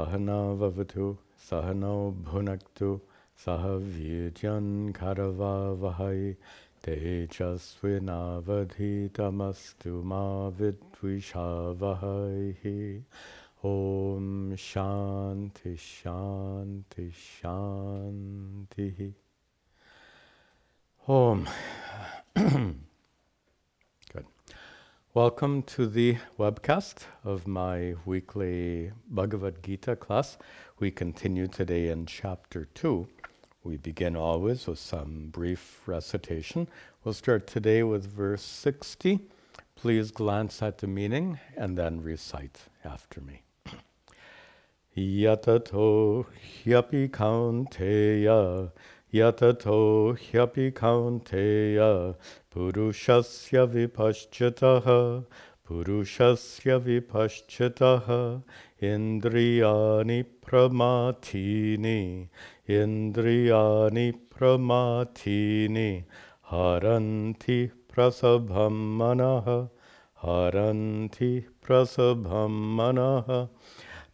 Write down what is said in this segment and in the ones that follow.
Sahana Vavatu, Sahano Bhunaktu, Sahavijyan Karava Vahai, Tejasvinavadhitamastu ma vidvishavahai. Om Shanti Shanti Shanti. Om. Good. Welcome to the webcast of my weekly Bhagavad Gita class. We continue today in Chapter 2. We begin always with some brief recitation. We'll start today with verse 60. Please glance at the meaning and then recite after me. Yatato hyapi kaunteya, yatato hyapi kaunteya, purushasya vipaschataha, purushasya vipaschataha, indriyani pramatini, indriyani pramatini, haranti prasabham manaha, haranti prasabham manaha.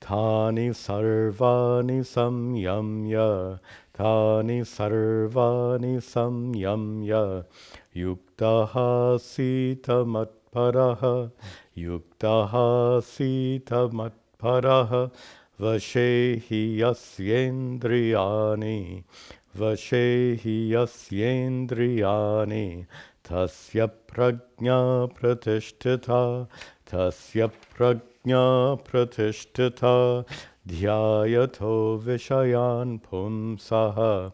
Tani sarvani samyamya, tani sarvani samyamya, yuktaha sita matparaha, yuktaha sita matparaha, vashehi yasyendriyani, vashehi yasyendriyani, tasya prajna pratishtita, tasya prajna pratishtita, dhyayato vishayan pumsaha,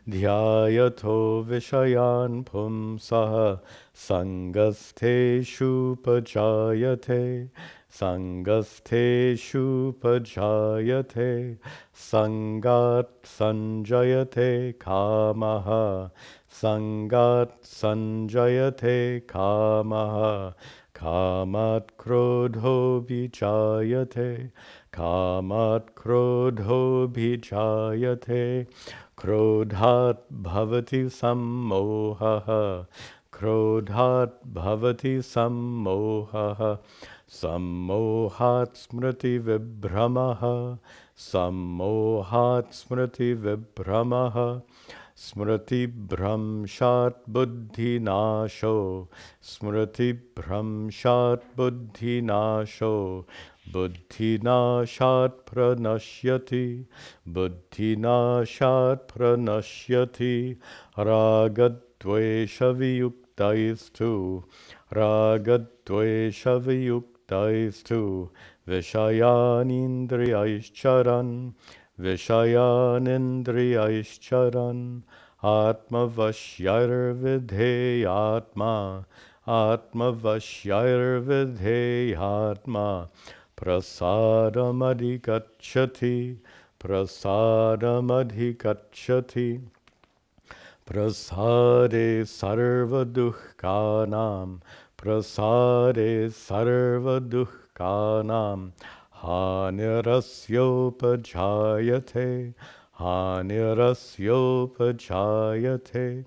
dhyayato vishayan pumsaha, sangasteshu pajayate, sangasteshu pajayate, sangat sanjayate kamaha, sangat sanjayate kamaha, kamat krodho bijayate, kamat krodho bijayate, krodhat bhavati sammohaha, krodhat bhavati sammohaha, sammohat smriti vibhramaha, sammohat smriti vibhramaha, smriti bhramshat buddhi nasho, smriti bhramshat buddhi nasho, buddhi nashat pranashyati, buddhi nashat pranashyati, ragadvesha viyuktaistu, ragadvesha viyuktaistu, vishayanindriyaischaran, Vishayanindriyaischaran, Atma Vashyair Vidheyatma, Atma Vashyair Vidheyatma, Prasadam Adhikachati, Prasade Sarva Dukkhanam, Prasade Sarva Dukkhanam, Hanirasyopajayate, Hanirasyopajayate,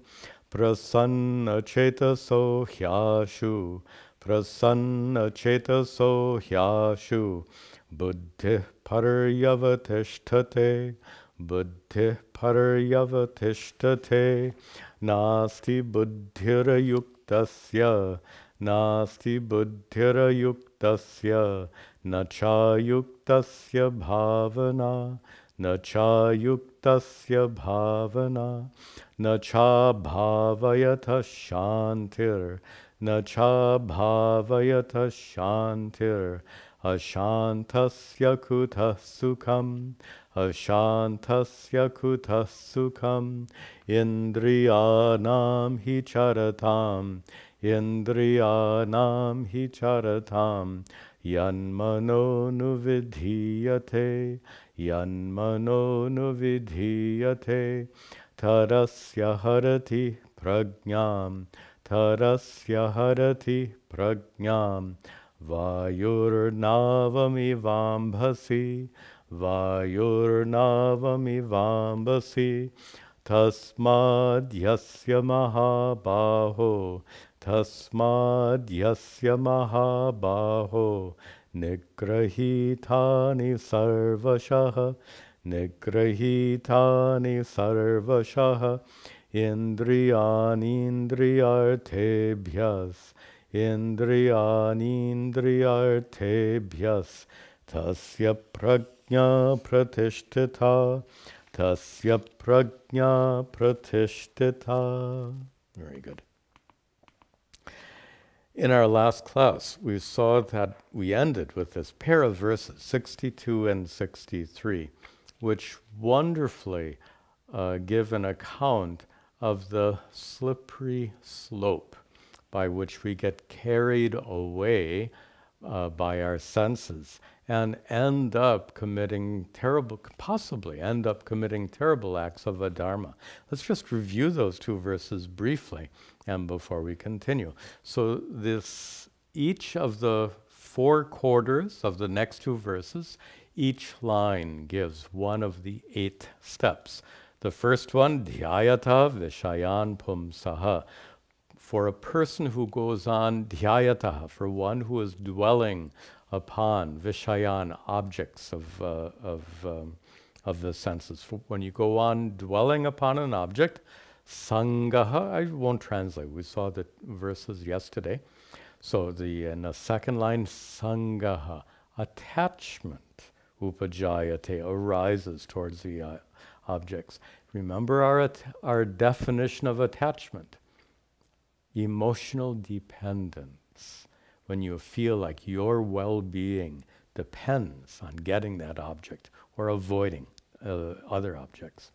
prasanna chetaso hyashu, prasanna chetaso hyashu, buddhi paryavatishtate, buddhi paryavatishtate, nasti buddhirayuktasya, nasti buddhirayuktasya, nachayuktasya bhavana, nachayuktasya bhavana, nacha bhavayata shantir, nacha bhavayata shantir, ashantasya kutah sukham, ashantasya kutah sukham, indriyanam hi charatam, indriyanam hi charatam, yanmano nuvidhiyate, yanmano nuvidhiyate, tarasya harati prajnam, tarasya harati prajnam, vayurnavamivambhasi, vayurnavamivambhasi, tasmad yasya mahabaho, tasmad yasya mahabaho, Nigrahitani sarvashaha, Nigrahitani sarvashaha, Indriyani indriyartebhyas, Indriyani indriyartebhyas, Tasya prajna pratishtita, Tasya prajna pratishtita. Very good. In our last class, we saw that we ended with this pair of verses, 62 and 63, which wonderfully give an account of the slippery slope by which we get carried away by our senses and possibly end up committing terrible acts of adharma. Let's just review those two verses briefly and before we continue. So each of the 4 quarters of the next 2 verses, each line gives one of the 8 steps. The first one, dhyayata vishayan pumsaha. For a person who goes on dhyayata, for one who is dwelling upon vishayan, objects of the senses. When you go on dwelling upon an object, sangaha, I won't translate. We saw the verses yesterday. So in the second line, sangaha, attachment, upajayate, arises towards the objects. Remember our definition of attachment. Emotional dependence. When you feel like your well-being depends on getting that object or avoiding other objects.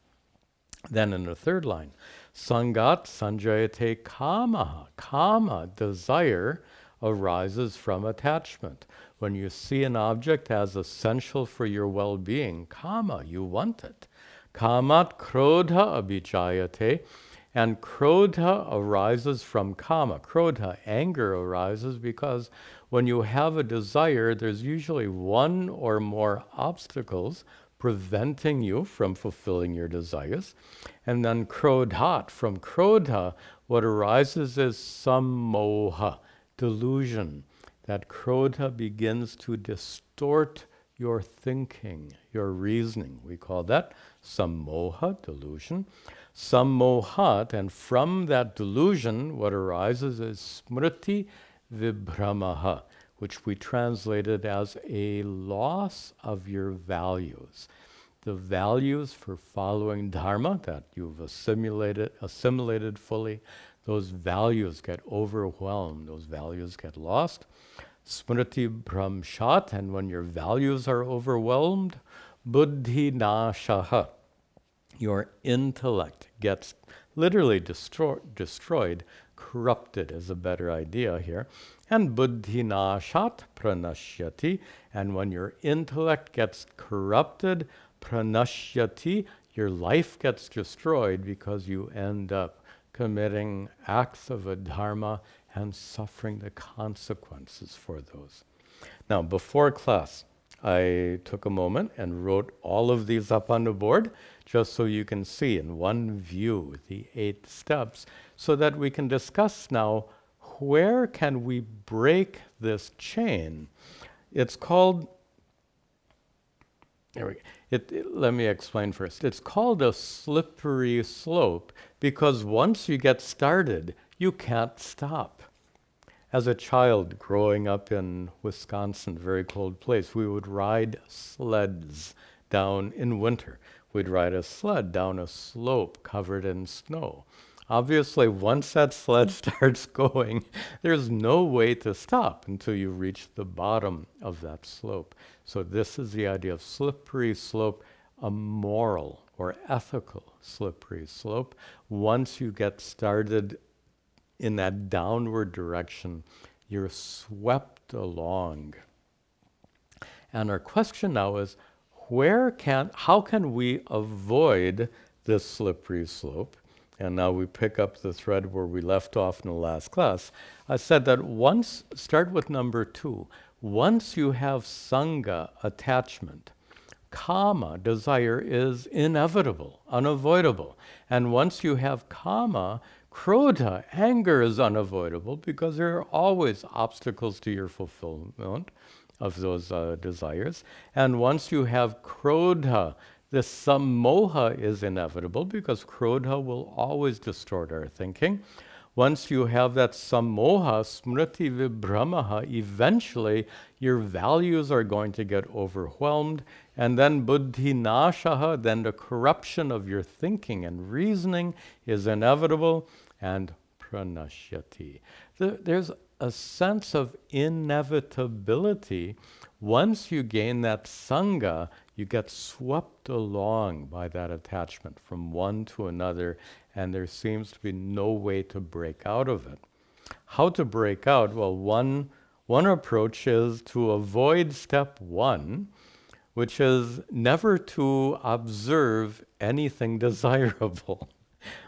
Then in the third line, sangat sanjayate kamaha. Kama, desire, arises from attachment. When you see an object as essential for your well-being, kama, you want it. Kamat krodha abhijayate. And krodha arises from kama. Krodha, anger, arises because when you have a desire, there's usually one or more obstacles preventing you from fulfilling your desires. And then krodhat, from krodha, what arises is sammoha, delusion. That krodha begins to distort your thinking, your reasoning. We call that sammoha, delusion. Sammohat, and from that delusion, what arises is smriti vibhramaha, which we translated as a loss of your values. The values for following dharma that you've assimilated fully, those values get overwhelmed, those values get lost. Smriti bhramshat, and when your values are overwhelmed, buddhi nashaha, your intellect gets literally destroyed, corrupted is a better idea here. And buddhi nashat pranashyati, and when your intellect gets corrupted, pranashyati, your life gets destroyed because you end up committing acts of adharma and suffering the consequences for those. Now, before class, I took a moment and wrote all of these up on the board just so you can see in one view the 8 steps so that we can discuss now where can we break this chain. It's called, let me explain first. It's called a slippery slope because once you get started, you can't stop. As a child growing up in Wisconsin, very cold place, we would ride sleds down in winter. We'd ride a sled down a slope covered in snow. Obviously, once that sled starts going, there's no way to stop until you reach the bottom of that slope. So this is the idea of slippery slope, a moral or ethical slippery slope. Once you get started in that downward direction, you're swept along. And our question now is, how can we avoid this slippery slope? And now we pick up the thread where we left off in the last class. I said that start with number 2. Once you have sangha, attachment, kama, desire, is inevitable, unavoidable. And once you have kama, krodha, anger, is unavoidable because there are always obstacles to your fulfillment. of those desires. And once you have krodha, the sammoha is inevitable because krodha will always distort our thinking. Once you have that sammoha, smriti vibhramaha, eventually your values are going to get overwhelmed. And then buddhi nashaha, then the corruption of your thinking and reasoning is inevitable. And pranashyati. There's a sense of inevitability. Once you gain that sangha, you get swept along by that attachment from one to another, and there seems to be no way to break out of it. How to break out? Well, one approach is to avoid step one, which is never to observe anything desirable.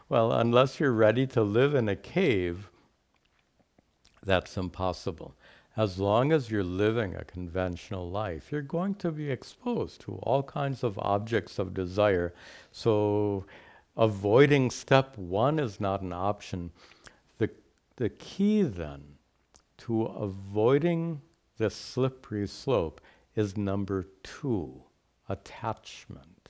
Well, unless you're ready to live in a cave, that's impossible. As long as you're living a conventional life, you're going to be exposed to all kinds of objects of desire. So avoiding step one is not an option. The key then to avoiding this slippery slope is number 2, attachment.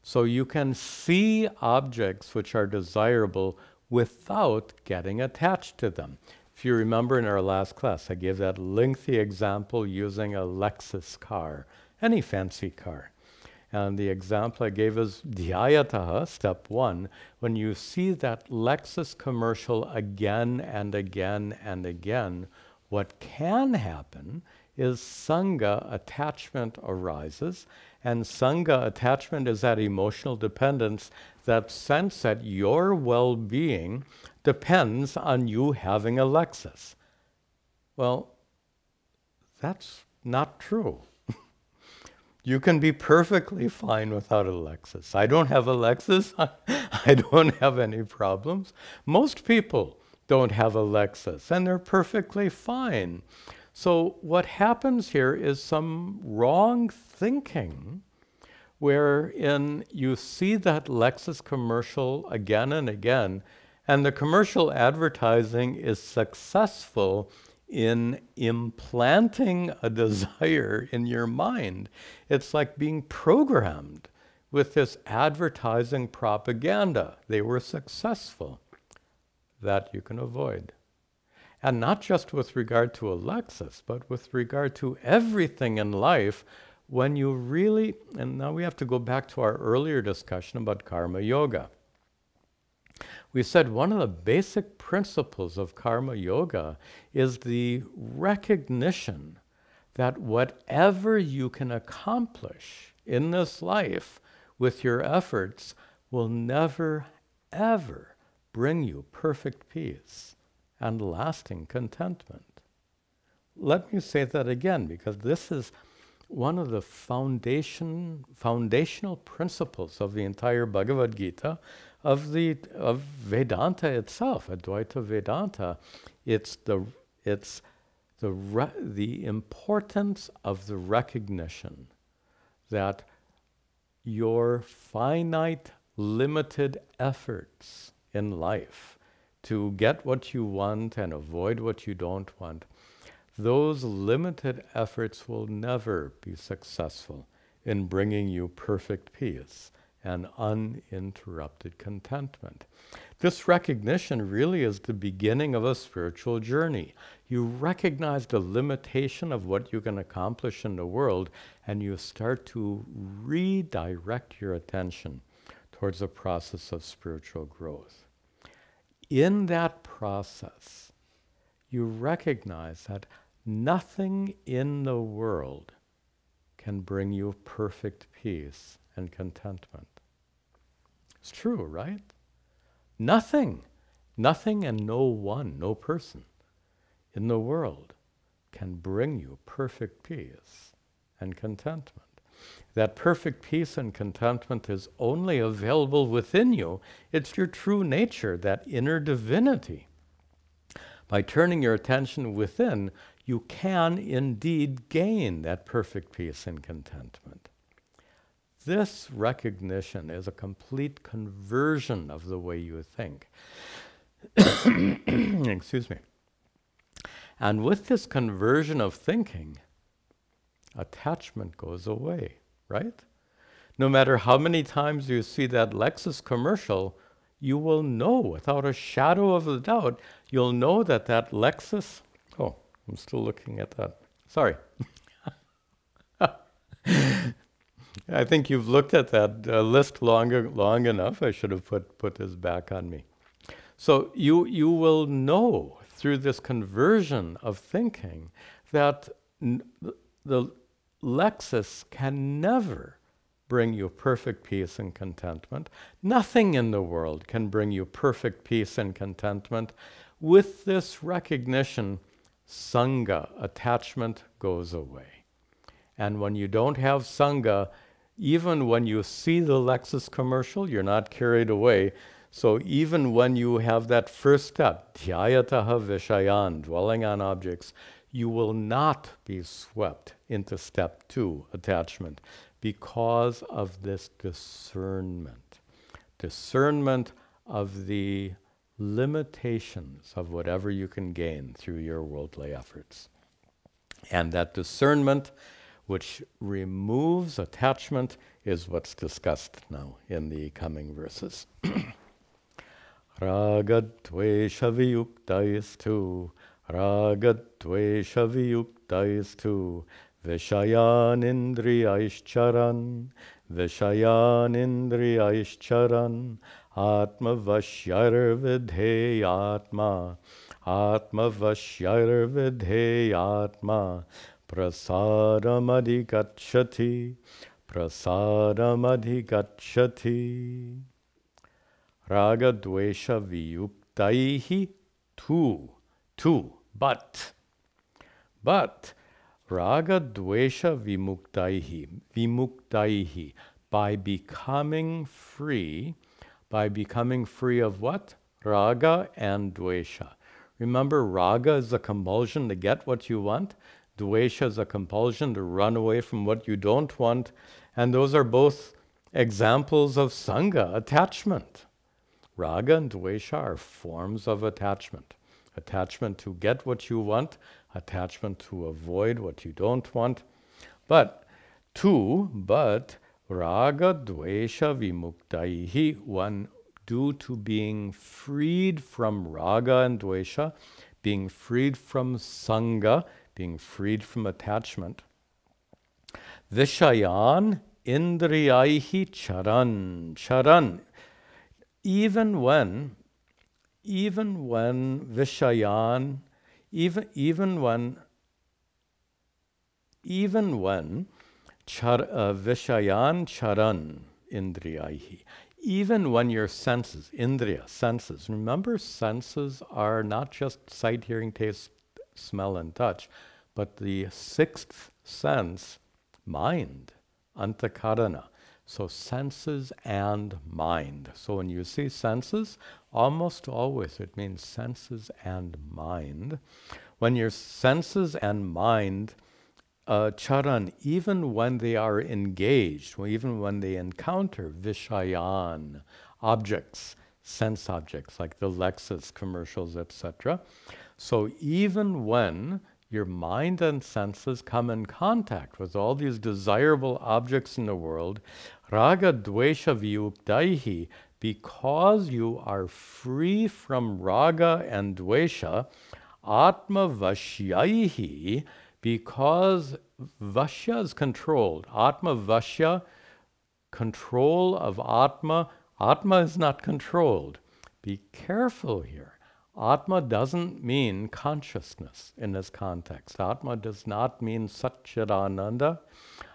So you can see objects which are desirable without getting attached to them. If you remember in our last class, I gave that lengthy example using a Lexus car, any fancy car. And the example I gave is dhyayataha, step 1. When you see that Lexus commercial again and again and again, what can happen is sangha attachment arises. And sangha attachment is that emotional dependence, that sense that your well-being depends on you having a Lexus. Well, that's not true. You can be perfectly fine without a Lexus. I don't have a Lexus. I don't have any problems. Most people don't have a Lexus, and they're perfectly fine. So what happens here is some wrong thinking wherein you see that Lexus commercial again and again, and the commercial advertising is successful in implanting a desire in your mind. It's like being programmed with this advertising propaganda. They were successful. That you can avoid. And not just with regard to a Lexus, but with regard to everything in life, when you really, and now we have to go back to our earlier discussion about karma yoga. We said one of the basic principles of karma yoga is the recognition that whatever you can accomplish in this life with your efforts will never, ever bring you perfect peace and lasting contentment. Let me say that again, because this is one of the foundational principles of the entire Bhagavad Gita, of Vedanta itself, Advaita Vedanta. It's the importance of the recognition that your finite, limited efforts in life to get what you want and avoid what you don't want, those limited efforts will never be successful in bringing you perfect peace and uninterrupted contentment. This recognition really is the beginning of a spiritual journey. You recognize the limitation of what you can accomplish in the world, and you start to redirect your attention towards a process of spiritual growth. In that process, you recognize that nothing in the world can bring you perfect peace and contentment. It's true, right? Nothing and no one, no person in the world can bring you perfect peace and contentment. That perfect peace and contentment is only available within you. It's your true nature, that inner divinity. By turning your attention within, you can indeed gain that perfect peace and contentment. This recognition is a complete conversion of the way you think. Excuse me. And with this conversion of thinking, attachment goes away, right? No matter how many times you see that Lexus commercial, you will know without a shadow of a doubt, you'll know that that Lexus, oh, I'm still looking at that. Sorry. I think you've looked at that list long enough. I should have put this back on me. So you will know through this conversion of thinking that the Lexus can never bring you perfect peace and contentment. Nothing in the world can bring you perfect peace and contentment. With this recognition, Sangha, attachment, goes away. And when you don't have Sangha, even when you see the Lexus commercial, you're not carried away. So even when you have that first step, dhyayataha vishayan, dwelling on objects, you will not be swept into step 2, attachment, because of this discernment. Discernment of the limitations of whatever you can gain through your worldly efforts. And that discernment, which removes attachment, is what's discussed now in the coming verses. Ragadvesha viyuktaistu, ragadvesha viyuktaistu, vishayan indriyaishcharan, vishayan indriyaishcharan, atma vashyar vidheyatma, atma vashyar vidheyatma, prasadam adhigacchati. Raga dvesha viyuktaihi but raga dvesha vimuktaihi, by becoming free of what? Raga and dvesha. Remember, raga is a compulsion to get what you want. Dvesha is a compulsion to run away from what you don't want. And those are both examples of Sangha, attachment. Raga and dvesha are forms of attachment. Attachment to get what you want, attachment to avoid what you don't want. But raga dvesha vimuktaihi, one due to being freed from raga and dvesha, being freed from Sangha, being freed from attachment. Vishayan indriyaihi charan. Even when vishayan, even when vishayan charan indriyaihi, even when your senses, indriya, senses, remember senses are not just sight, hearing, taste, smell, and touch, but the sixth sense, mind, antakarana. So senses and mind. So when you see senses, almost always it means senses and mind. When your senses and mind, charan, even when they are engaged, even when they encounter vishayan, objects, sense objects like the Lexus commercials, etc. So even when your mind and senses come in contact with all these desirable objects in the world, raga dvesha viyuktaihi, because you are free from raga and dvesha, atma vashyaihi, because vasya is controlled. Atma vasya, control of atma. Atma is not controlled. Be careful here. Atma doesn't mean consciousness in this context. Atma does not mean Satchidananda.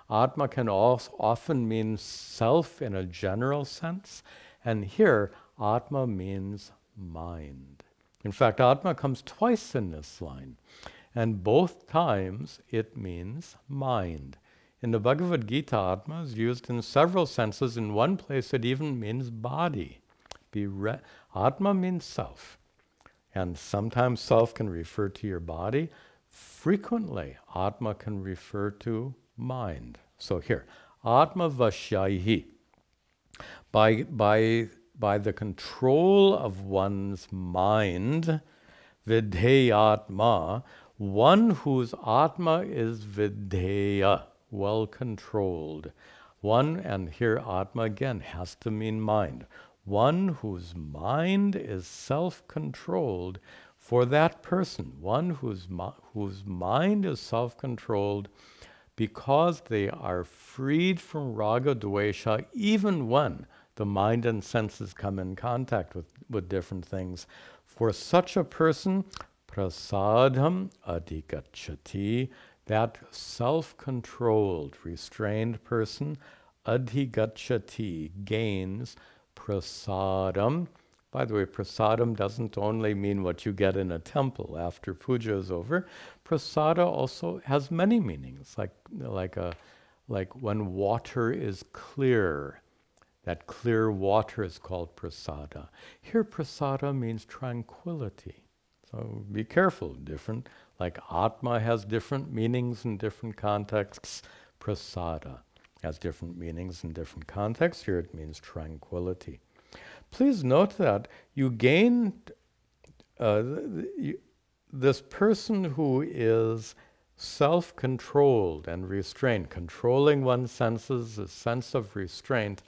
Atma can also often mean self in a general sense. And here, Atma means mind. In fact, Atma comes twice in this line. And both times it means mind. In the Bhagavad Gita, Atma is used in several senses. In one place, it even means body. Atma means self. And sometimes self can refer to your body. Frequently, Atma can refer to mind. So here, Atma Vashyaihi. By the control of one's mind, Vidheyatma, one whose Atma is Vidheya. well controlled. One, and here Atma again has to mean mind. One whose mind is self-controlled, for that person, one whose mind is self-controlled, because they are freed from raga dvesha, even when the mind and senses come in contact with different things. For such a person, prasadam adhigacchati, that self-controlled, restrained person, adhigacchati, gains prasadam. By the way, prasadam doesn't only mean what you get in a temple after puja is over. Prasada also has many meanings, like when water is clear. That clear water is called prasada. Here, prasada means tranquility. So be careful. Different, like Atma has different meanings in different contexts. Prasada has different meanings in different contexts. Here it means tranquility. Please note that you gain this person who is self-controlled and restrained, controlling one's senses, a sense of restraint.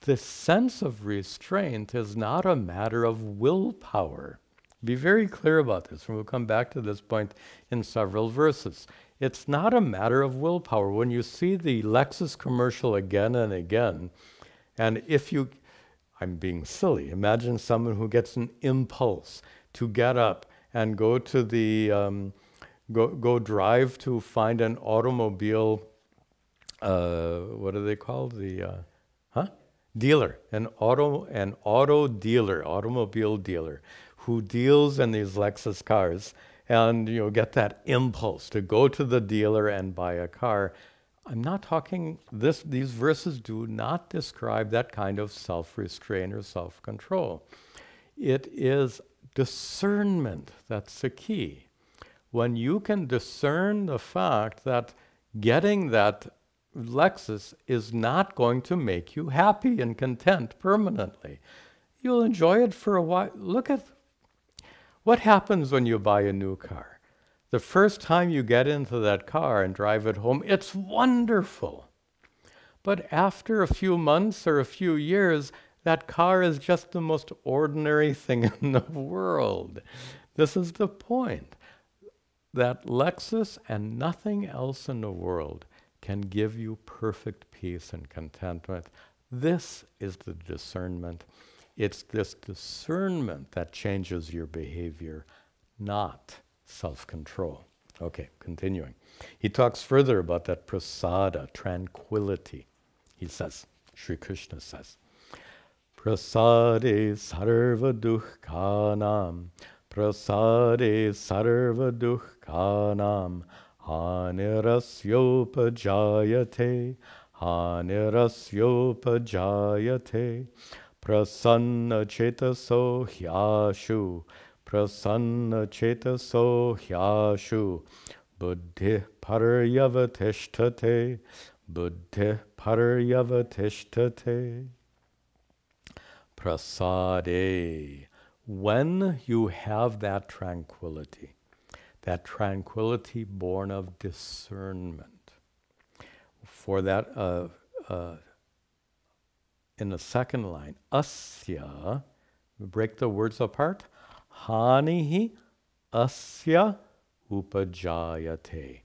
This sense of restraint is not a matter of willpower. Be very clear about this, and we'll come back to this point in several verses. It's not a matter of willpower. When you see the Lexus commercial again and again, and if you, I'm being silly, imagine someone who gets an impulse to get up and go to the, go drive to find an automobile, what are they called? Dealer, an automobile dealer who deals in these Lexus cars, and get that impulse to go to the dealer and buy a car. I'm not talking this. These verses do not describe that kind of self-restraint or self-control. It is discernment that's the key. When you can discern the fact that getting that Lexus is not going to make you happy and content permanently. You'll enjoy it for a while. Look at what happens when you buy a new car. The first time you get into that car and drive it home, it's wonderful. But after a few months or a few years, that car is just the most ordinary thing in the world. This is the point. That Lexus and nothing else in the world can give you perfect peace and contentment. This is the discernment. It's this discernment that changes your behavior, not self-control. Okay, continuing. He talks further about that prasada, tranquility. He says, Sri Krishna says, prasade sarva dukkhanam, prasade sarva dukkhanam, hanirasyopajayate, hanirasyopajayate, prasanna chetaso hyashu, prasanna chetaso hyashu, buddhi paryavatishtate, buddhi paryavatishtate. Prasade. When you have that tranquility born of discernment, for that, in the second line, asya, break the words apart, hanihi asya upajayate.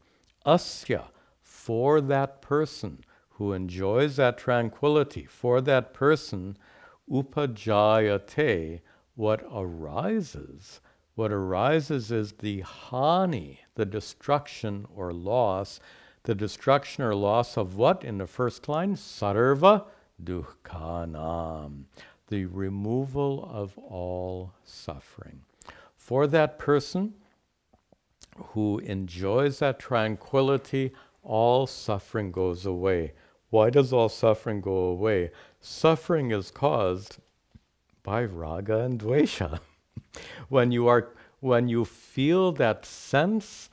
Asya, for that person who enjoys that tranquility, for that person, upajayate, what arises is the hani, the destruction or loss. The destruction or loss of what in the first line? Sarva dukkhanam, the removal of all suffering. For that person who enjoys that tranquility, all suffering goes away. Why does all suffering go away? Suffering is caused by raga and dvesha. When you feel that sense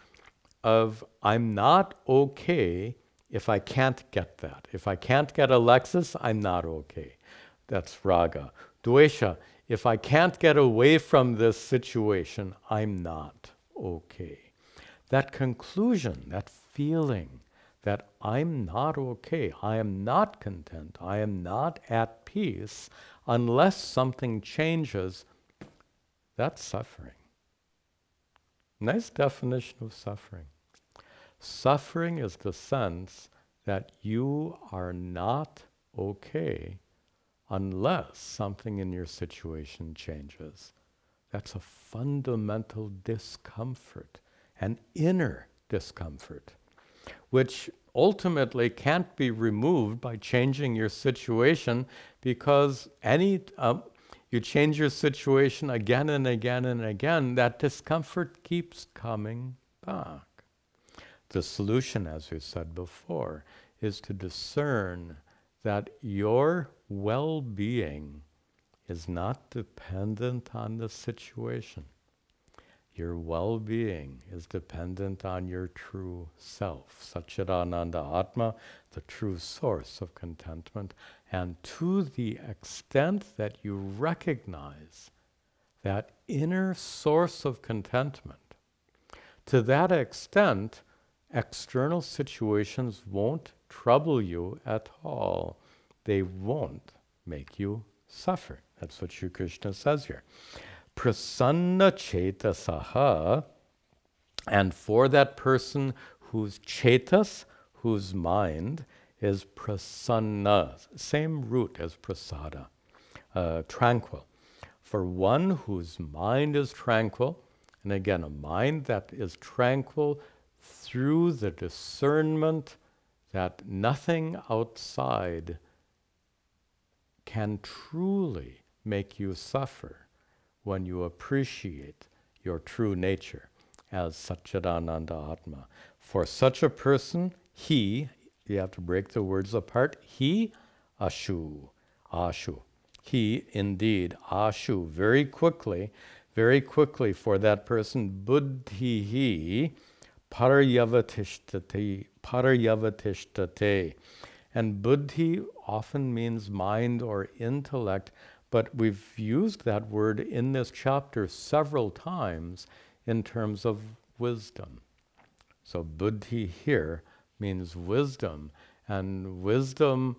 of, I'm not okay if I can't get that. If I can't get a Lexus, I'm not okay. That's raga. Dvesha, if I can't get away from this situation, I'm not okay. That conclusion, that feeling, that I'm not okay, I am not content, I am not at peace unless something changes, that's suffering. Nice definition of suffering. Suffering is the sense that you are not okay unless something in your situation changes. That's a fundamental discomfort, an inner discomfort, which ultimately can't be removed by changing your situation, because you change your situation again and again and again, that discomfort keeps coming back. The solution, as we said before, is to discern that your well-being is not dependent on the situation. Your well-being is dependent on your true self, Satchidananda Atma, the true source of contentment. And to the extent that you recognize that inner source of contentment, to that extent, external situations won't trouble you at all. They won't make you suffer. That's what Sri Krishna says here. Prasanna chetasaha, and for that person whose chetas, whose mind is prasanna, same root as prasada, tranquil. For one whose mind is tranquil, and again, a mind that is tranquil through the discernment that nothing outside can truly make you suffer when you appreciate your true nature as Satchidananda Atma. For such a person, he, you have to break the words apart, he, ashu, he indeed, ashu, very quickly for that person, buddhihi, paryavatishtate. And buddhi often means mind or intellect, but we've used that word in this chapter several times in terms of wisdom. So buddhi here means wisdom, and wisdom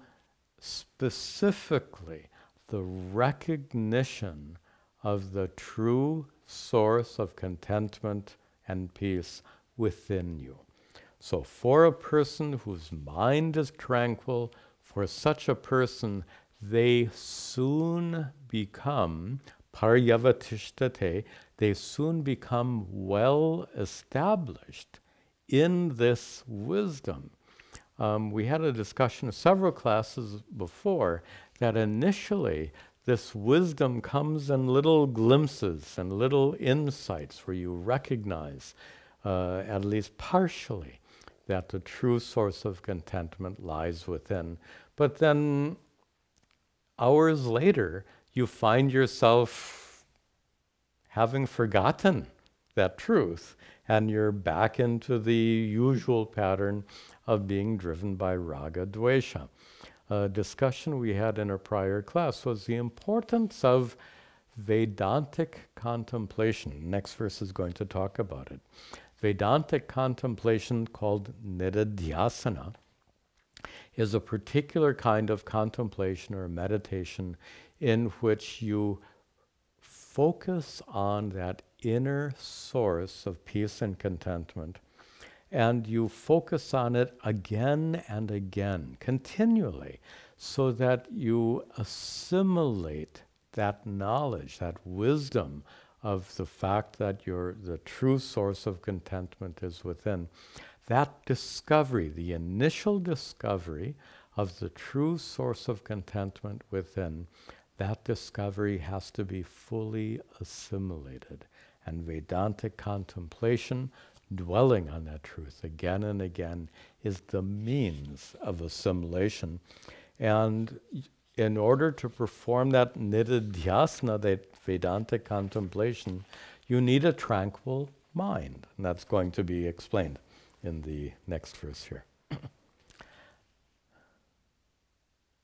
specifically the recognition of the true source of contentment and peace within you. So for a person whose mind is tranquil, for such a person, they soon become paryavatishtate, they soon become well established in this wisdom. We had a discussion several classes before that initially this wisdom comes in little glimpses and little insights where you recognize, at least partially, that the true source of contentment lies within. But then hours later, you find yourself having forgotten that truth, and you're back into the usual pattern of being driven by raga dvesha. A discussion we had in a prior class was the importance of Vedantic contemplation. Next verse is going to talk about it. Vedantic contemplation, called nididhyasana, is a particular kind of contemplation or meditation in which you focus on that inner source of peace and contentment, and you focus on it again and again, continually, so that you assimilate that knowledge, that wisdom of the fact that the true source of contentment is within. That discovery, the initial discovery of the true source of contentment within, that discovery has to be fully assimilated. And Vedantic contemplation, dwelling on that truth again and again, is the means of assimilation. And in order to perform that nididhyasana, that Vedantic contemplation, you need a tranquil mind. And that's going to be explained in the next verse here.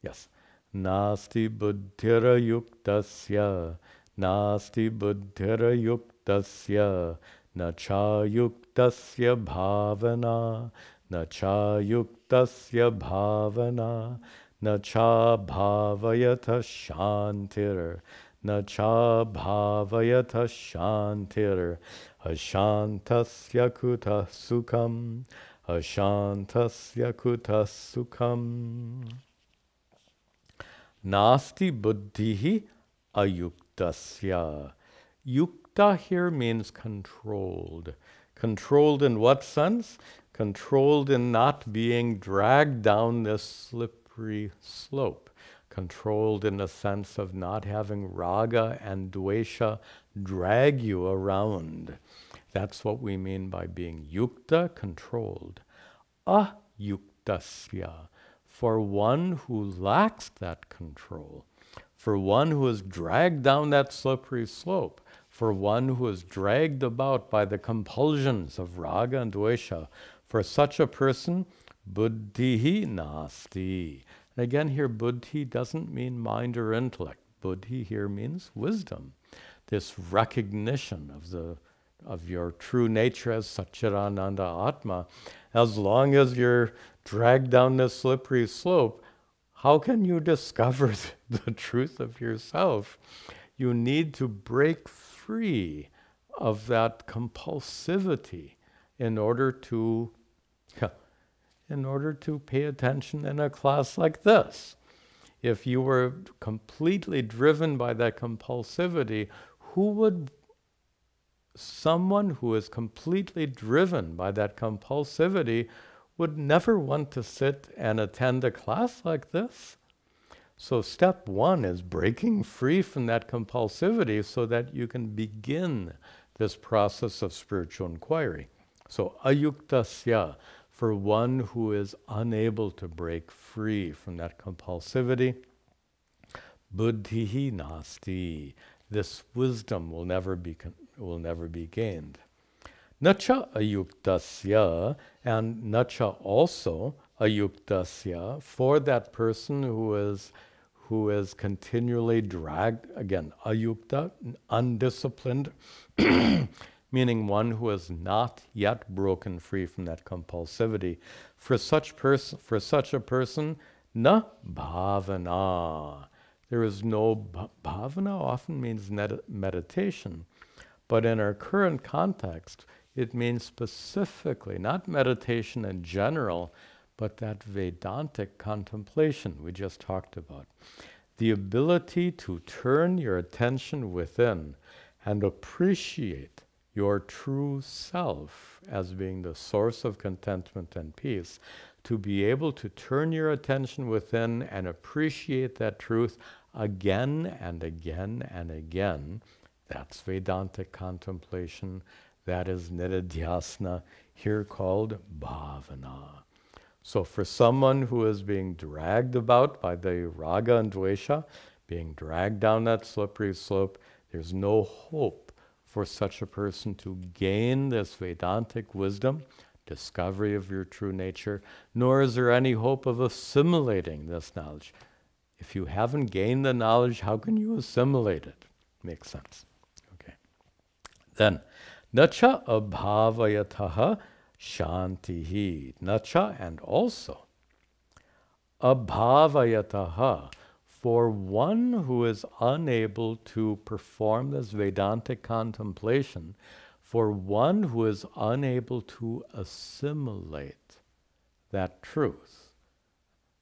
Yes. Nasti buddhira yuktasya, nasti buddhira yuktasya, na cha yuktasya bhavana, na cha yuktasya bhavana, na cha bhavayata shantir, na cha bhavayata shantir, ashantasya kuta sukham, ashantasya kuta sukham. Nasti buddhihi ayuktasya. Yukta here means controlled. Controlled in what sense? Controlled in not being dragged down this slippery slope. Controlled in the sense of not having raga and dvesha drag you around. That's what we mean by being yukta, controlled. Ayuktasya, for one who lacks that control, for one who is dragged down that slippery slope, for one who is dragged about by the compulsions of raga and dvesha, for such a person, buddhihi nasti. And again here, buddhi doesn't mean mind or intellect. Buddhi here means wisdom. This recognition of your true nature as Satchidananda Atma. As long as you're dragged down this slippery slope, how can you discover the truth of yourself? You need to break free of that compulsivity in order to pay attention in a class like this. If you were completely driven by that compulsivity, someone who is completely driven by that compulsivity would never want to sit and attend a class like this. So step one is breaking free from that compulsivity so that you can begin this process of spiritual inquiry. So ayuktasya, for one who is unable to break free from that compulsivity, buddhihi nasti, this wisdom will never be gained. Nacha ayuktasya, and nacha also ayuktasya, for that person who is continually dragged, again, ayukta, undisciplined, meaning one who has not yet broken free from that compulsivity. For such a person, na bhavana. There is no bhavana, often means meditation. But in our current context, it means specifically, not meditation in general, but that Vedantic contemplation we just talked about. The ability to turn your attention within and appreciate your true self as being the source of contentment and peace, to be able to turn your attention within and appreciate that truth again and again and again. That's Vedantic contemplation. That is nididhyasana, here called bhavana. So for someone who is being dragged about by the raga and dvesha, being dragged down that slippery slope, there's no hope for such a person to gain this Vedantic wisdom, discovery of your true nature, nor is there any hope of assimilating this knowledge. If you haven't gained the knowledge, how can you assimilate it? Makes sense. Okay. Then, nacha abhavayataha shantihi. Nacha, and also abhavayataha, for one who is unable to perform this Vedantic contemplation, for one who is unable to assimilate that truth,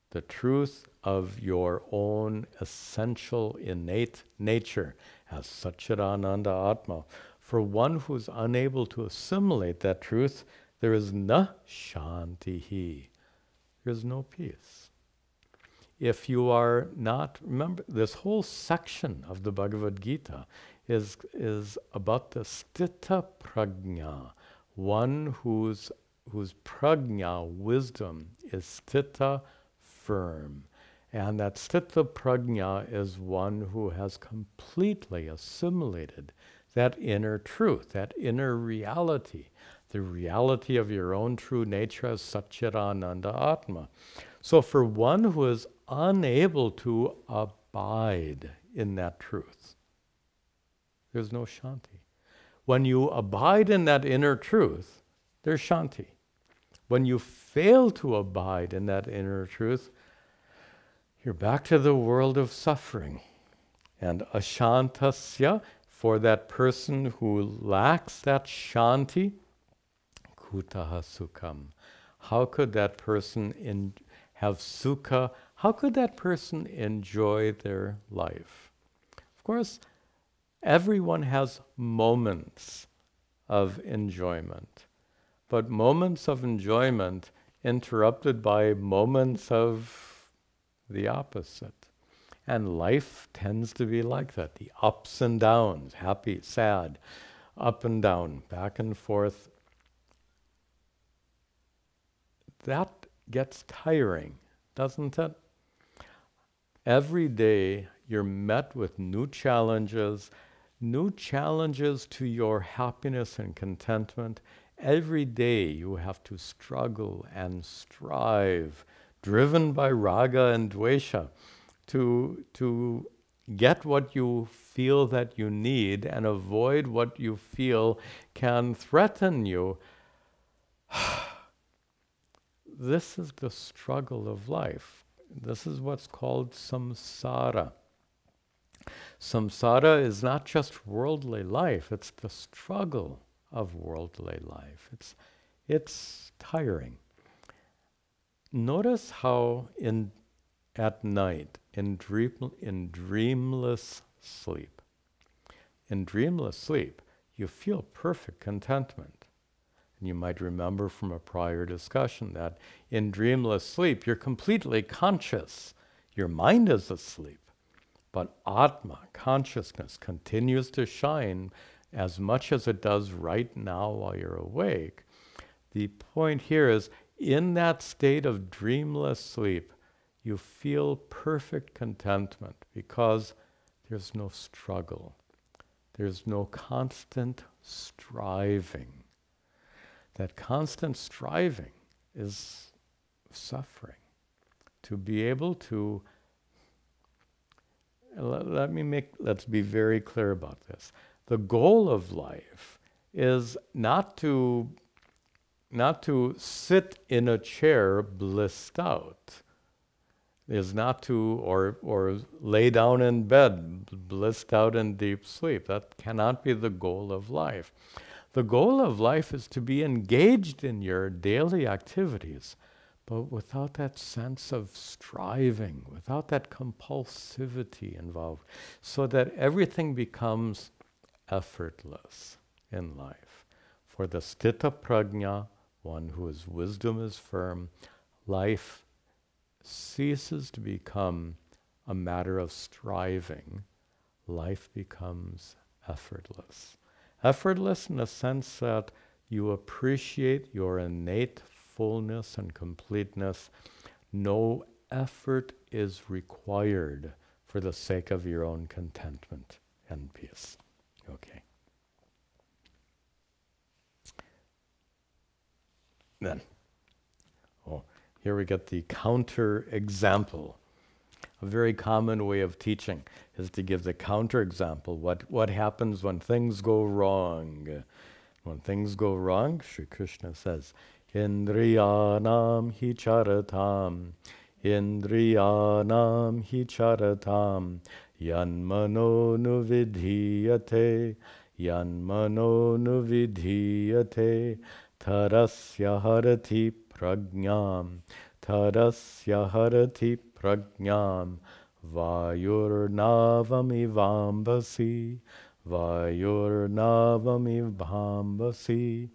the truth of your own essential innate nature as Satchidananda Atma, for one who is unable to assimilate that truth, there is na shantihi. There is no peace. If you are not, remember, this whole section of the Bhagavad Gita is about the sthita prajna, one whose prajna, wisdom, is sthita, firm. And that sthita prajna is one who has completely assimilated that inner truth, that inner reality, the reality of your own true nature as Satchidananda Atma. So for one who is unable to abide in that truth, there's no shanti. When you abide in that inner truth, there's shanti. When you fail to abide in that inner truth, you're back to the world of suffering. And ashantasya, for that person who lacks that shanti, kutaha sukham. How could that person have sukha? How could that person enjoy their life? Of course, everyone has moments of enjoyment, but moments of enjoyment interrupted by moments of the opposite. And life tends to be like that, the ups and downs, happy, sad, up and down, back and forth. That gets tiring, doesn't it? Every day you're met with new challenges to your happiness and contentment. Every day you have to struggle and strive, driven by raga and dvesha, to get what you feel that you need and avoid what you feel can threaten you. This is the struggle of life. This is what's called samsara. Samsara is not just worldly life, it's the struggle of worldly life. It's tiring. Notice how at night, in dreamless sleep, you feel perfect contentment. And you might remember from a prior discussion that in dreamless sleep, you're completely conscious. Your mind is asleep. But Atma, consciousness, continues to shine as much as it does right now while you're awake. The point here is, in that state of dreamless sleep, you feel perfect contentment because there's no struggle. There's no constant striving. That constant striving is suffering. To be able to, let's be very clear about this. The goal of life is not to sit in a chair blissed out, is not to, or lay down in bed blissed out in deep sleep. That cannot be the goal of life. The goal of life is to be engaged in your daily activities, but without that sense of striving, without that compulsivity involved, so that everything becomes effortless in life. For the sthita prajna, one whose wisdom is firm, life ceases to become a matter of striving. Life becomes effortless. Effortless in the sense that you appreciate your innate fullness and completeness. No effort is required for the sake of your own contentment and peace. Okay. Then, here we get the counter example. A very common way of teaching is to give the counter example. What happens when things go wrong? When things go wrong, Sri Krishna says, Indriyanam hi charatam, Indriyanam hi charatam, Yanmano nuvidhiyate, Yanmano nuvidhiyate, Tarasya harati prajnam, Tarasya harati prajnam, Vayurnavamivambasi, Vayurnavamivambasi,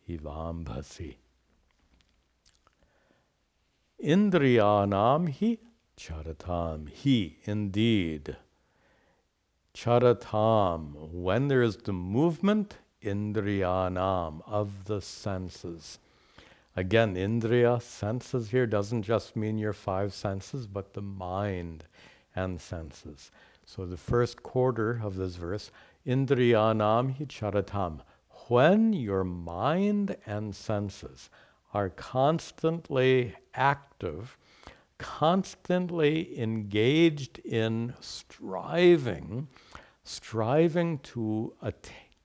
Ivambasi. Indriyanam hi charatam, he indeed. Charatam, when there is the movement, indriyanam, of the senses. Again, indriya, senses here, doesn't just mean your five senses, but the mind and senses. So the first quarter of this verse, indriyanam hi charatam, when your mind and senses are constantly active, constantly engaged in striving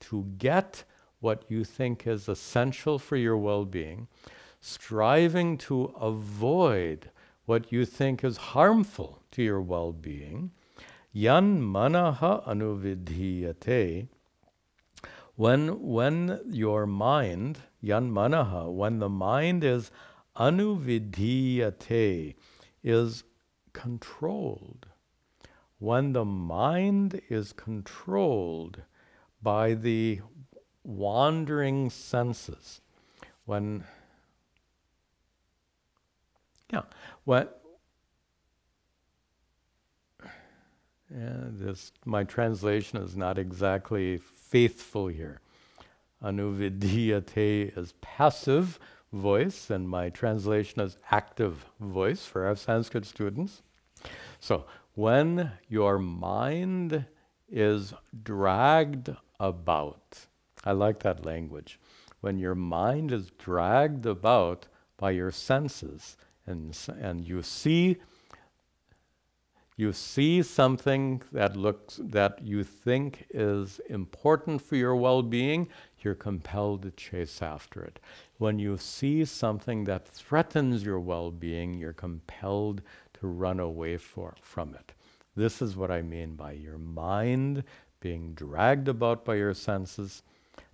to get what you think is essential for your well-being, striving to avoid what you think is harmful to your well-being, yan manaha anuvidhiyate, when your mind, yan manaha, when the mind is anuvidhiyate, is controlled, when the mind is controlled by the wandering senses, when my translation is not exactly faithful here. Anuvidhiyate is passive voice, and my translation is active voice for our Sanskrit students. So, when your mind is dragged about, I like that language. When your mind is dragged about by your senses, and you see something that you think is important for your well-being, you're compelled to chase after it. When you see something that threatens your well-being, you're compelled to run away from it. This is what I mean by your mind being dragged about by your senses.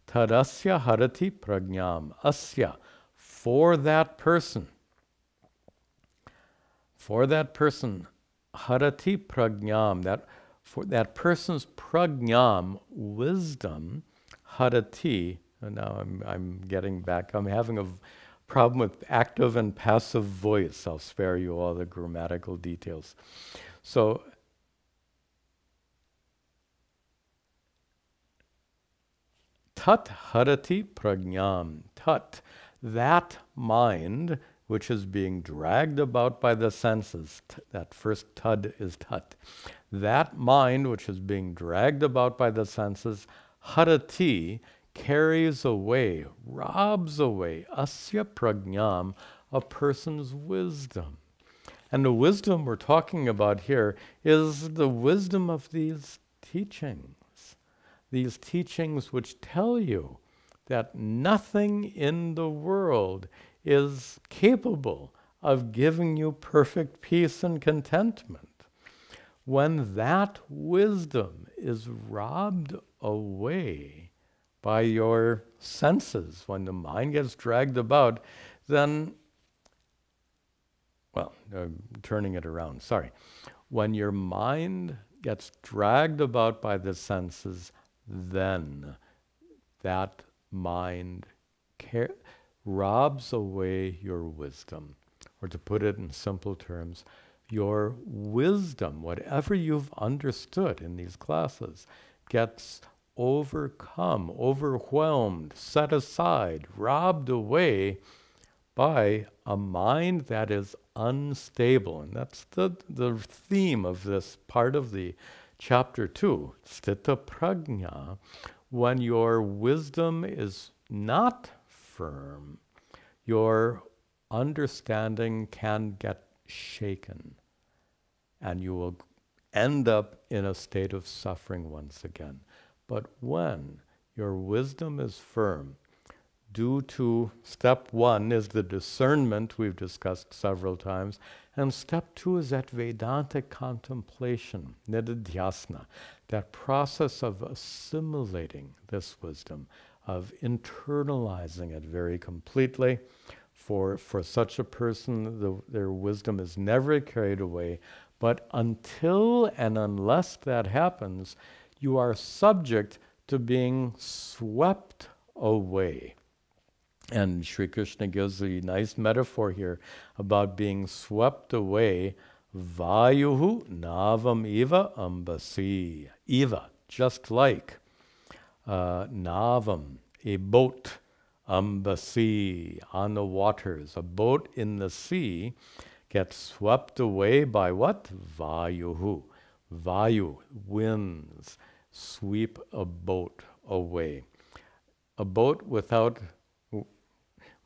Tadasya harati prajnam. Asya, for that person, harati prajnam, for that person's prajnam, wisdom, harati, and now I'm getting back, I'm having a problem with active and passive voice. I'll spare you all the grammatical details. So, tat harati prajnam, tat, that mind which is being dragged about by the senses, that first tad is tat, that mind which is being dragged about by the senses, harati, carries away, robs away, asya prajnam, a person's wisdom. And the wisdom we're talking about here is the wisdom of these teachings which tell you that nothing in the world is capable of giving you perfect peace and contentment. When that wisdom is robbed away by your senses, when the mind gets dragged about, then, turning it around, sorry. When your mind gets dragged about by the senses, then that mind robs away your wisdom. Or to put it in simple terms, your wisdom, whatever you've understood in these classes, gets overcome, overwhelmed, set aside, robbed away by a mind that is unstable. And that's the theme of this part of the chapter 2, Sthita Prajna. When your wisdom is not firm, your understanding can get shaken, and you will end up in a state of suffering once again. But when your wisdom is firm, due to step 1 is the discernment we've discussed several times, and step 2 is that Vedantic contemplation, nididhyasana, that process of assimilating this wisdom, of internalizing it very completely. For such a person, their wisdom is never carried away. But until and unless that happens, you are subject to being swept away. And Sri Krishna gives a nice metaphor here about being swept away. Vayuhu navam eva ambasi. Eva, just like navam, a boat, ambasi, on the waters. A boat in the sea gets swept away by what? Vayuhu. Vayu, winds, sweep a boat away. A boat without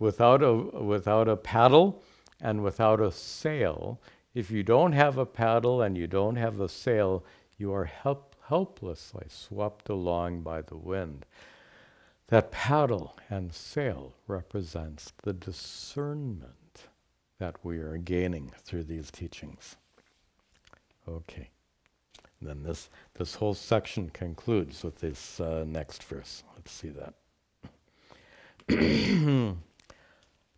a paddle and without a sail. If you don't have a paddle and you don't have a sail, you are helplessly swept along by the wind. That paddle and sail represents the discernment that we are gaining through these teachings. Okay. Then this whole section concludes with this next verse. Let's see that.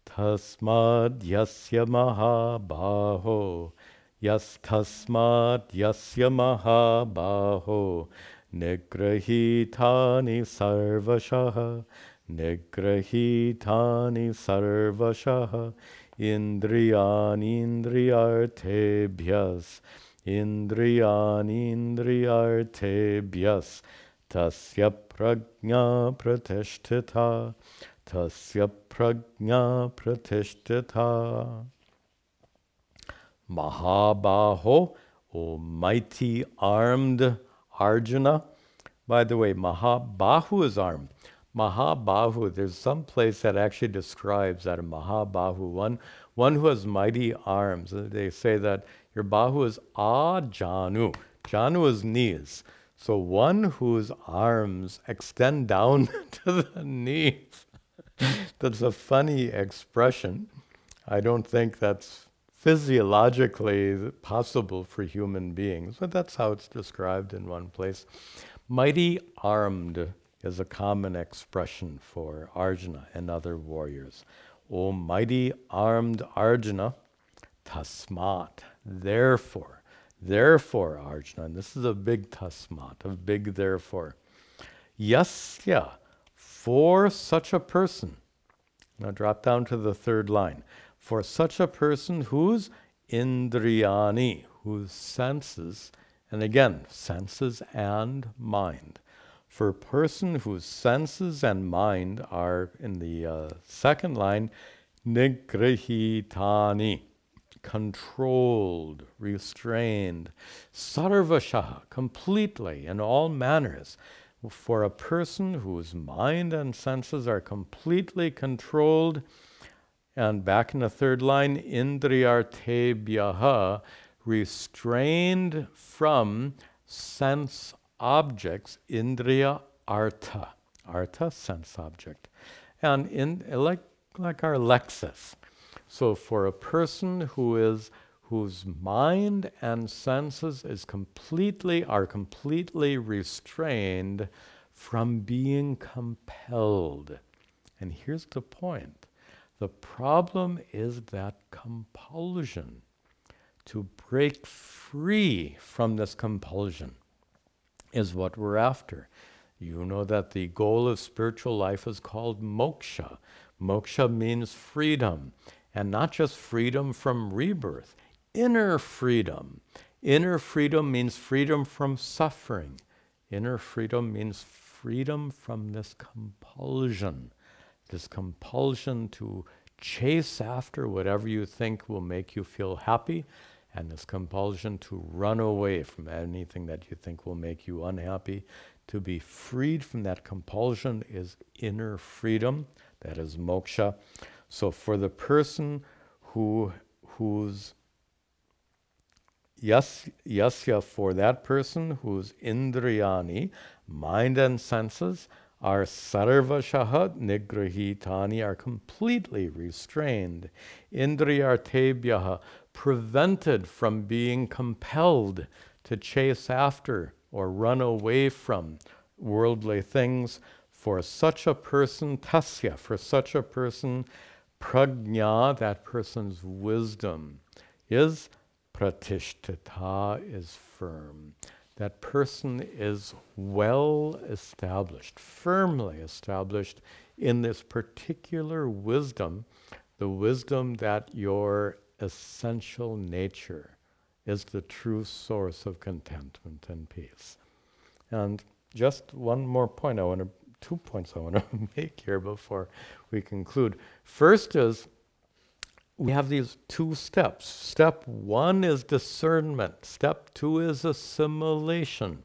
Tasmad yasya mahabaho tasmad yasya mahabaho nigrahitani sarvashaha indriyani indriyartebhyas indriyani-indriyartebhyas tasya prajna pratishtita tasya prajna pratishtita. Mahabaho, O mighty armed Arjuna. By the way, Mahabahu is armed. Mahabahu, there's some place that actually describes that a Mahabahu, one who has mighty arms. They say that your bahu is ajanu. Janu is knees. So one whose arms extend down to the knees. That's a funny expression. I don't think that's physiologically possible for human beings, but that's how it's described in one place. Mighty armed is a common expression for Arjuna and other warriors. O mighty armed Arjuna, tasmat, therefore Arjuna, and this is a big tasmat, a big therefore. Yasya, for such a person. Now drop down to the third line. For such a person whose indriyani, whose senses, and again, senses and mind. For a person whose senses and mind are, in the second line, nigrahitani, controlled, restrained, sarvashaha, completely, in all manners. For a person whose mind and senses are completely controlled, and back in the third line, indriyartebhyaha, restrained from sense objects, indriya artha, sense object, and in like our Lexus. So for a person whose mind and senses are completely restrained from being compelled. And here's the point. The problem is that compulsion. To break free from this compulsion is what we're after. You know that the goal of spiritual life is called moksha. Moksha means freedom, and not just freedom from rebirth, inner freedom. Inner freedom means freedom from suffering. Inner freedom means freedom from this compulsion to chase after whatever you think will make you feel happy, and this compulsion to run away from anything that you think will make you unhappy. To be freed from that compulsion is inner freedom. That is moksha. So for the person who's yasya, for that person whose indriyani, mind and senses, are sarvashaha nigrahitani, are completely restrained, indriyartebhyaha, prevented from being compelled to chase after or run away from worldly things. For such a person, tasya, for such a person, prajna, that person's wisdom, is pratishtita, is firm. That person is well established, firmly established in this particular wisdom, the wisdom that your essential nature is the true source of contentment and peace. And just one more point, two points I want to make here before we conclude. First is, we have these two steps. Step one is discernment. Step two is assimilation.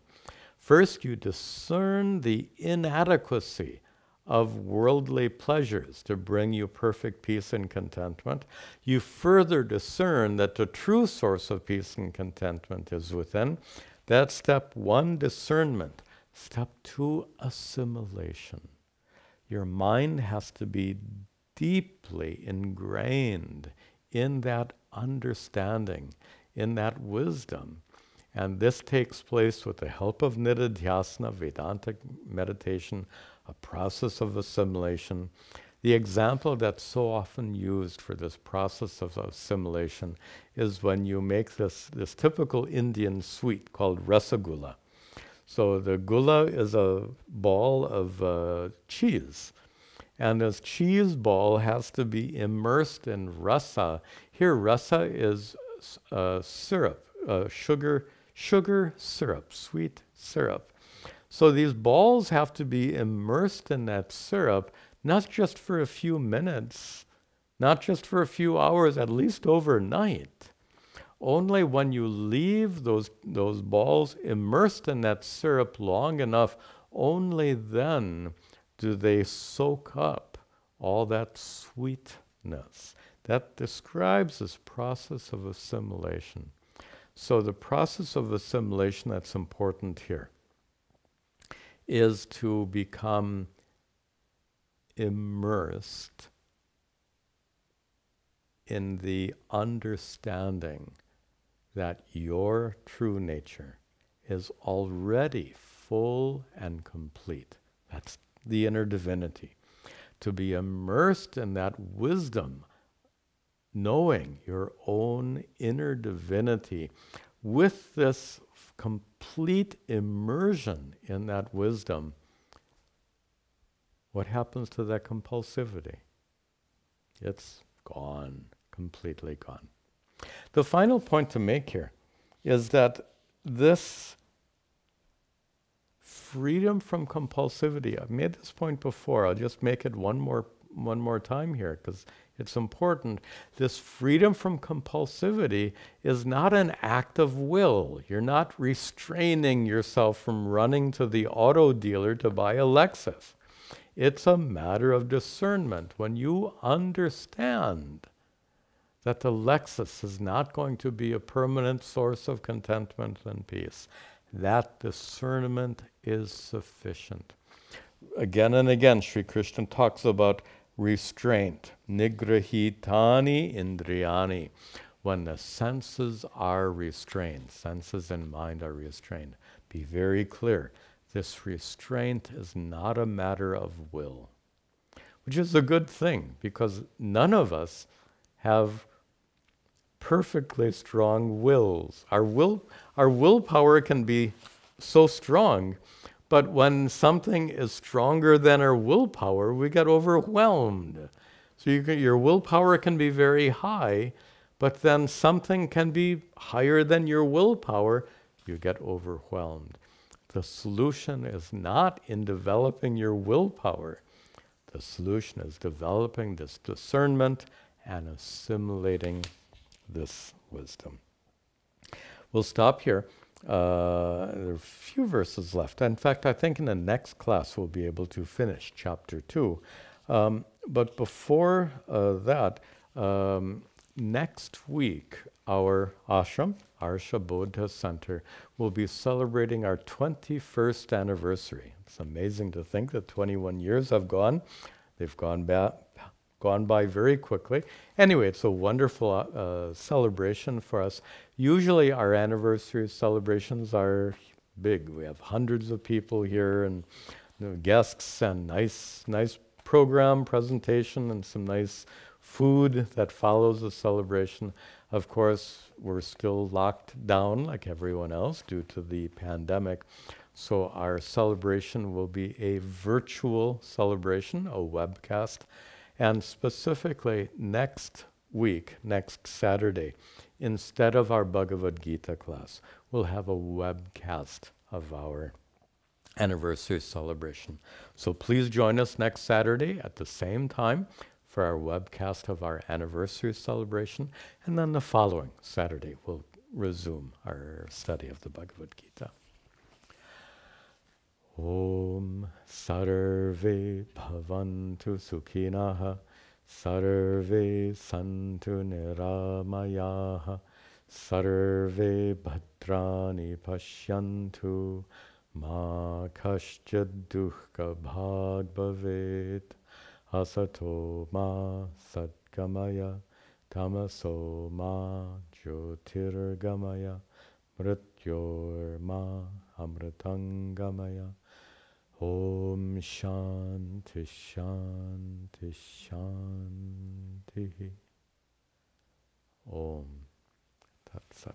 First, you discern the inadequacy of worldly pleasures to bring you perfect peace and contentment. You further discern that the true source of peace and contentment is within. That's step one, discernment. Step two, assimilation. Your mind has to be deeply ingrained in that understanding, in that wisdom. And this takes place with the help of Nididhyasana, Vedantic meditation, a process of assimilation. The example that's so often used for this process of assimilation is when you make this typical Indian sweet called rasagula. So the gula is a ball of cheese. And this cheese ball has to be immersed in rasa. Here, rasa is syrup, sugar syrup, sweet syrup. So these balls have to be immersed in that syrup, not just for a few minutes, not just for a few hours, at least overnight. Only when you leave those balls immersed in that syrup long enough, only then do they soak up all that sweetness. That describes this process of assimilation. So the process of assimilation that's important here is to become immersed in the understanding that your true nature is already full and complete. That's the inner divinity. To be immersed in that wisdom, knowing your own inner divinity, with this complete immersion in that wisdom, what happens to that compulsivity? It's gone, completely gone. The final point to make here is that this freedom from compulsivity, I've made this point before, I'll just make it one more time here because it's important. This freedom from compulsivity is not an act of will. You're not restraining yourself from running to the auto dealer to buy a Lexus. It's a matter of discernment. When you understand that the Lexus is not going to be a permanent source of contentment and peace, that discernment is sufficient. Again and again, Sri Krishna talks about restraint, nigrahitani indriyani, when the senses are restrained, senses and mind are restrained. Be very clear, this restraint is not a matter of will, which is a good thing because none of us have perfectly strong wills. Our willpower can be so strong, but when something is stronger than our willpower, we get overwhelmed. So your willpower can be very high, but then something can be higher than your willpower, you get overwhelmed. The solution is not in developing your willpower. The solution is developing this discernment and assimilating this wisdom. We'll stop here. There are a few verses left. In fact, I think in the next class we'll be able to finish chapter 2. But before that, next week, our ashram, Arsha Bodha Center, will be celebrating our 21st anniversary. It's amazing to think that 21 years have gone. They've gone by very quickly. Anyway, it's a wonderful celebration for us. Usually our anniversary celebrations are big. We have hundreds of people here and guests and nice program presentation and some nice food that follows the celebration. Of course, we're still locked down like everyone else due to the pandemic. So our celebration will be a virtual celebration, a webcast. And specifically next week, next Saturday, instead of our Bhagavad Gita class, we'll have a webcast of our anniversary celebration. So please join us next Saturday at the same time for our webcast of our anniversary celebration. And then the following Saturday, we'll resume our study of the Bhagavad Gita. Om Sarve Bhavantu Sukhinaha Sarve Santu Niramayaha Sarve Bhadrani Pashyantu Ma kaschad dukkha bhag bhavet asato ma satgamaya tamaso ma jyotirgamaya mrityor ma amritangamaya. Om Shanti Shanti Shanti. Om Tat Sat.